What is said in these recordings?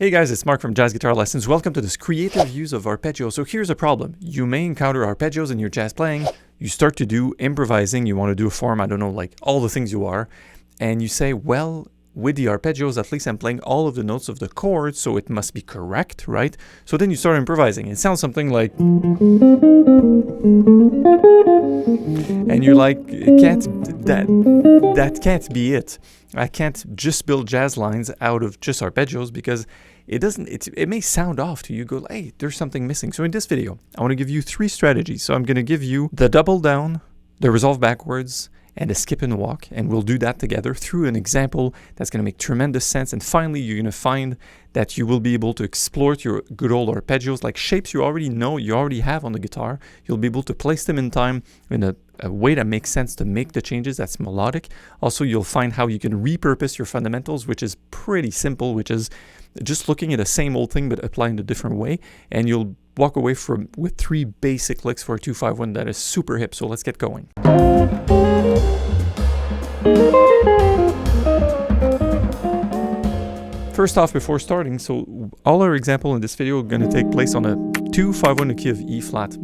Hey guys, it's Mark from Jazz Guitar Lessons. Welcome to this creative use of arpeggio. So here's a problem. You may encounter arpeggios in your jazz playing. You start to do improvising. You want to do a form, I don't know, like all the things you are. And you say, well, with the arpeggios, at least I'm playing all of the notes of the chord, so it must be correct, right? So then you start improvising. It sounds something like... And you're like, that can't be it. I can't just build jazz lines out of just arpeggios because it may sound off to you. Go, hey, there's something missing. So in this video, I want to give you 3 strategies. So I'm going to give you the double down, the resolve backwards, and a skip and walk, and we'll do that together through an example that's going to make tremendous sense. And finally, you're going to find that you will be able to exploit your good old arpeggios, like shapes you already know, you already have on the guitar. You'll be able to place them in time in a way that makes sense to make the changes. That's melodic. Also, you'll find how you can repurpose your fundamentals, which is pretty simple, which is just looking at the same old thing but applying it a different way. And you'll walk away with 3 basic licks for a 2-5-1 that is super hip. So let's get going. First off, before starting, so all our example in this video are going to take place on a 2-5-1 key of E flat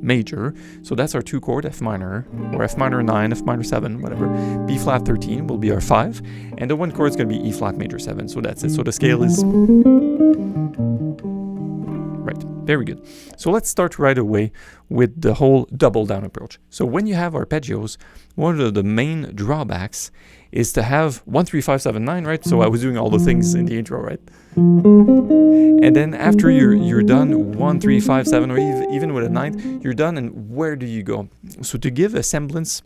major. So that's our 2 chord, F minor, or F minor 9, F minor 7, whatever. B flat 13 will be our 5, and the 1 chord is going to be E flat major 7. So that's it. So the scale is... Right, very good. So let's start right away with the whole double down approach. So when you have arpeggios, one of the main drawbacks is to have 1, 3, 5, 7, 9, right? So I was doing all the things in the intro, right? And then after you're done, 1, 3, 5, 7, or even with a 9, you're done, and where do you go? So to give a semblance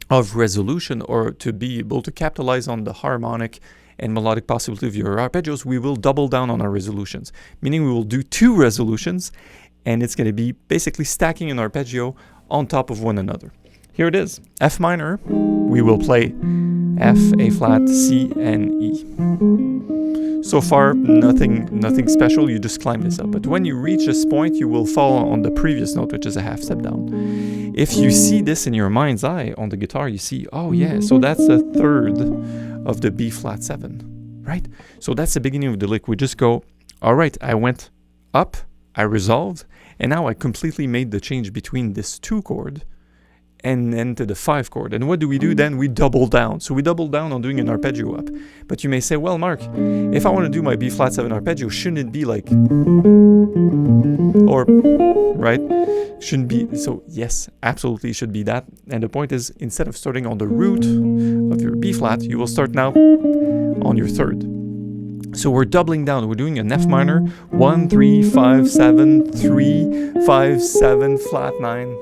of resolution, or to be able to capitalize on the harmonic and melodic possibility of your arpeggios, we will double down on our resolutions, meaning we will do 2 resolutions, and it's going to be basically stacking an arpeggio on top of one another. Here it is. F minor, we will play F, A flat, C, and E. So far, nothing special, you just climb this up. But when you reach this point, you will fall on the previous note, which is a half step down. If you see this in your mind's eye on the guitar, you see, oh yeah, so that's a third of the B flat 7, right? So that's the beginning of the lick. We just go, all right, I went up, I resolved, and now I completely made the change between this 2 chord and then to the 5 chord. And what do? Then we double down. So we double down on doing an arpeggio up. But you may say, well, Mark, if I want to do my B flat 7 arpeggio, shouldn't it be like, or, right? Shouldn't be, so yes, absolutely it should be that. And the point is, instead of starting on the root of your B flat, you will start now on your 3rd. So we're doubling down. We're doing an F minor, 1, 3, 5, 7, 3, 5, 7, flat 9.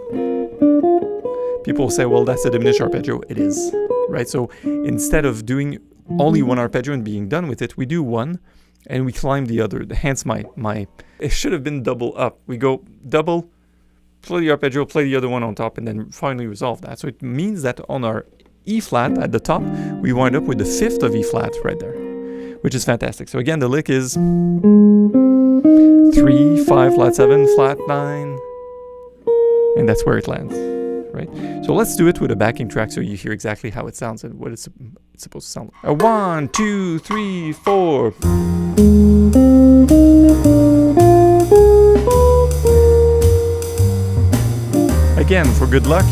People say, well, that's a diminished arpeggio. It is, right? So instead of doing only 1 arpeggio and being done with it, we do 1 and we climb the other. Hence my it should have been double up. We go double, play the arpeggio, play the other one on top, and then finally resolve that. So it means that on our E flat at the top, we wind up with the 5th of E flat right there, which is fantastic. So again, the lick is 3, 5, flat 7, flat 9, and that's where it lands. Right? So let's do it with a backing track so you hear exactly how it sounds and what it's supposed to sound like. 1, 2, 3, 4. Again, for good luck.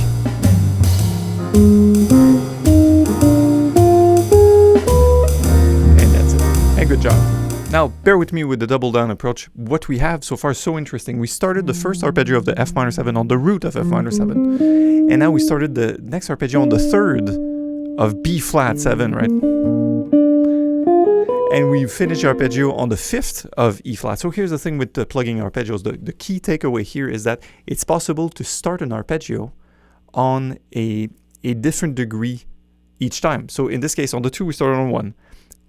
And that's it. And good job. Now, bear with me with the double down approach. What we have so far is so interesting. We started the first arpeggio of the F minor 7 on the root of F minor 7. And now we started the next arpeggio on the 3rd of B flat 7, right? And we finished arpeggio on the 5th of E flat. So here's the thing with the plugging arpeggios. The key takeaway here is that it's possible to start an arpeggio on a different degree each time. So in this case, on the 2, we started on 1.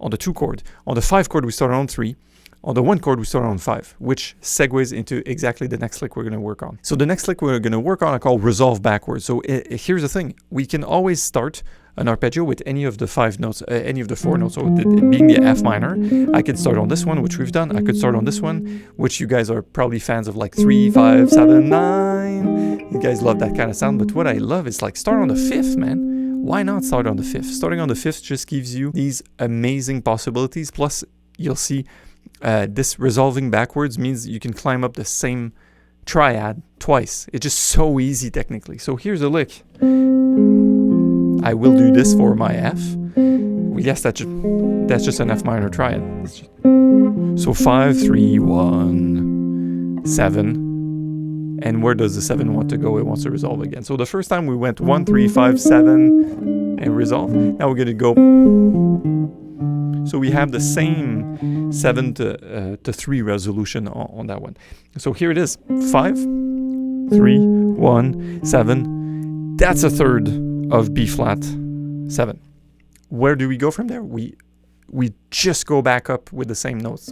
On the 2 chord. On the 5 chord, we started on 3. On the 1 chord, we started on 5, which segues into exactly the next lick we're going to work on. So the next lick we're going to work on I call resolve backwards. So here's the thing. We can always start an arpeggio with any of the 5 notes, any of the 4 notes. So being the F minor, I could start on this one, which we've done. I could start on this one, which you guys are probably fans of, like 3, 5, 7, 9. You guys love that kind of sound. But what I love is like start on the 5th, man. Why not start on the 5th? Starting on the 5th just gives you these amazing possibilities. Plus, you'll see this resolving backwards means you can climb up the same triad twice. It's just so easy technically. So here's a lick. I will do this for my F. Yes, that's just an F minor triad. So 5, 3, 1, 7. And where does the 7 want to go? It wants to resolve again. So the first time we went 1, 3, 5, 7 and resolve. Now we're going to go. So we have the same 7 to 3 resolution on that one. So here it is. 5, 3, 1, 7. That's a third of B flat 7. Where do we go from there? We just go back up with the same notes.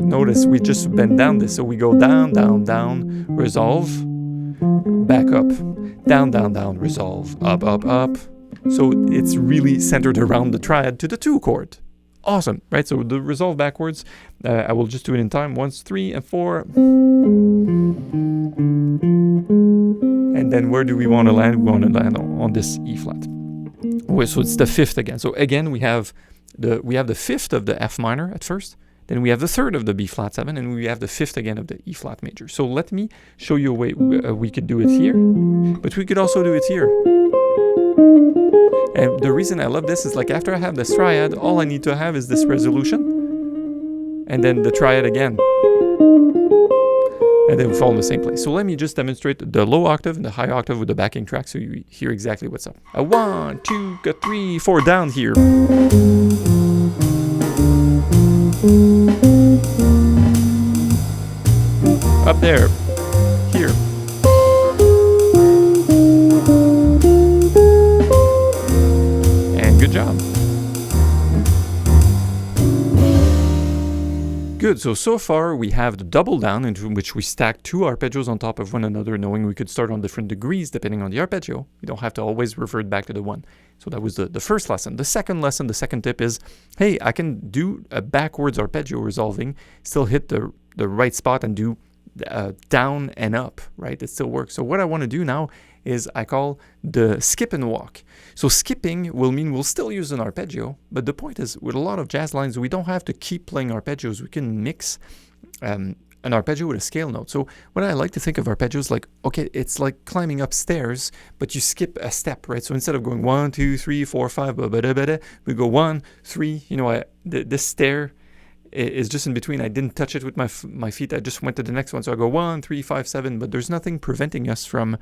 Notice we just bend down this. So we go down, down, down, resolve, back up, down, down, down, resolve, up, up, up. So it's really centered around the triad to the 2 chord. Awesome, right? So the resolve backwards, I will just do it in time. 1, 3, and 4. And then where do we want to land? We want to land on this E flat. So it's the 5th again. So again, we have the 5th of the F minor at first. Then we have the 3rd of the B flat 7, and we have the 5th again of the E flat major. So let me show you a way we could do it here, but we could also do it here. And the reason I love this is like after I have this triad, all I need to have is this resolution, and then the triad again. And then we fall in the same place. So let me just demonstrate the low octave and the high octave with the backing track so you hear exactly what's up. 1, 2, 3, 4 down here. Up there. Here. And good job. Good, so far we have the double down into which we stack 2 arpeggios on top of one another, knowing we could start on different degrees depending on the arpeggio. You don't have to always revert back to the one. So that was the first lesson. The second lesson, the second tip is, hey, I can do a backwards arpeggio resolving, still hit the right spot and do down and up, right? It still works. So what I want to do now is I call the skip and walk. So skipping will mean we'll still use an arpeggio, but the point is with a lot of jazz lines, we don't have to keep playing arpeggios. We can mix an arpeggio with a scale note. So what I like to think of arpeggios like, okay, it's like climbing upstairs, but you skip a step, right? So instead of going 1, 2, 3, 4, 5, we go 1, 3, you know, this stair is just in between. I didn't touch it with my feet. I just went to the next one. So I go 1, 3, 5, 7, but there's nothing preventing us from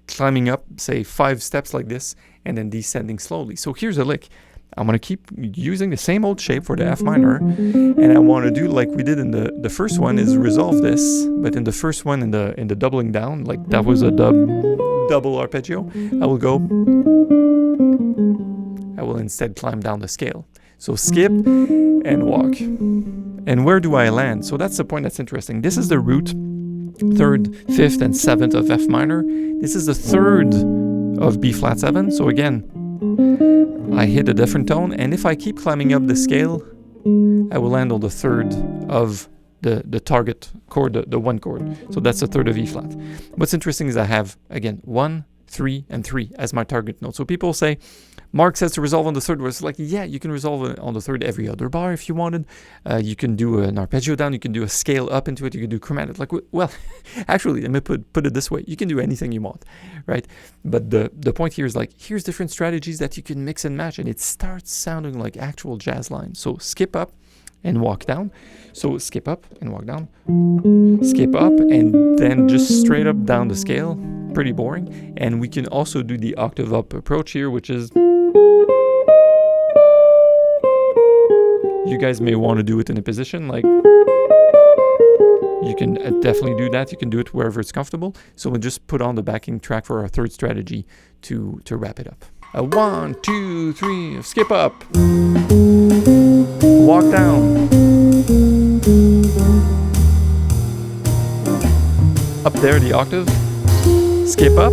climbing up, say 5 steps like this, and then descending slowly. So here's a lick. I'm going to keep using the same old shape for the F minor, and I want to do like we did in the first one is resolve this, but in the first one in the doubling down, like that was a double arpeggio, I will instead climb down the scale. So skip and walk. And where do I land? So that's the point that's interesting. This is the root 3rd, 5th, and 7th of F minor. This is the 3rd of B flat 7. So again, I hit a different tone, and if I keep climbing up the scale, I will land on the 3rd of the target chord, the 1 chord. So that's the 3rd of E flat. What's interesting is I have, again, 1, 3, and 3 as my target note. So people say, Mark says to resolve on the 3rd. Well, it's like, yeah, you can resolve on the 3rd every other bar if you wanted. You can do an arpeggio down. You can do a scale up into it. You can do chromatic. Like, well, actually, let me put it this way. You can do anything you want, right? But the point here is like, here's different strategies that you can mix and match, and it starts sounding like actual jazz lines. So skip up and walk down. So skip up and walk down. Skip up and then just straight up down the scale. Pretty boring. And we can also do the octave up approach here, which is, you guys may want to do it in a position like, you can definitely do that. You can do it wherever it's comfortable. So we'll just put on the backing track for our 3rd strategy to wrap it up. 1, 2, 3, skip up, walk down, up there the octave, skip up,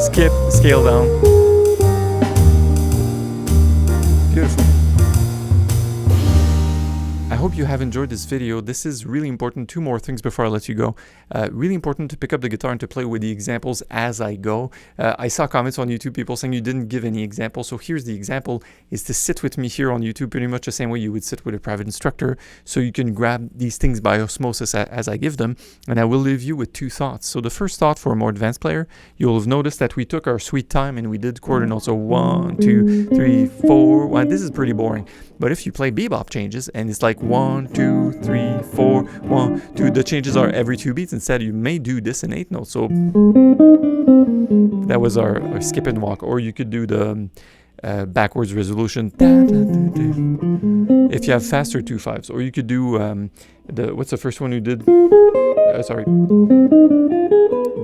skip, scale down. Beautiful. I hope you have enjoyed this video. This is really important. 2 more things before I let you go. Really important to pick up the guitar and to play with the examples as I go. I saw comments on YouTube, people saying you didn't give any examples. So here's the example, is to sit with me here on YouTube pretty much the same way you would sit with a private instructor. So you can grab these things by osmosis as I give them. And I will leave you with 2 thoughts. So the first thought for a more advanced player, you'll have noticed that we took our sweet time and we did quarter notes. So 1, 2, 3, 4. Well, this is pretty boring. But if you play bebop changes and it's like 1, 2, 3, 4, 1, 2, the changes are every 2 beats. Instead, you may do this in 8 notes. So that was our skip and walk. Or you could do the backwards resolution. If you have faster 2/5s. Or you could do what's the first one you did? Sorry.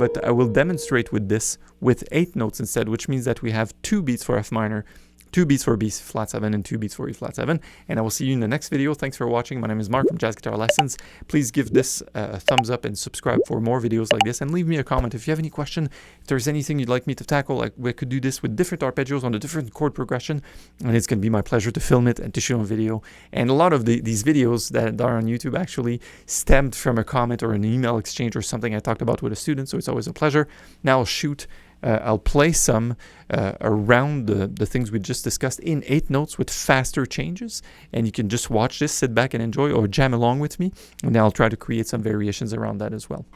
But I will demonstrate with this with 8 notes instead, which means that we have 2 beats for F minor, 2 beats for B flat 7, and 2 beats for E flat 7. And I will see you in the next video. Thanks for watching. My name is Mark from Jazz Guitar Lessons. Please give this a thumbs up and subscribe for more videos like this. And leave me a comment if you have any question. If there's anything you'd like me to tackle, like we could do this with different arpeggios on a different chord progression. And it's going to be my pleasure to film it and to show a video. And a lot of these videos that are on YouTube actually stemmed from a comment or an email exchange or something I talked about with a student. So it's always a pleasure. Now I'll shoot. I'll play some around the things we just discussed in 8 notes with faster changes. And you can just watch this, sit back and enjoy, or jam along with me. And then I'll try to create some variations around that as well.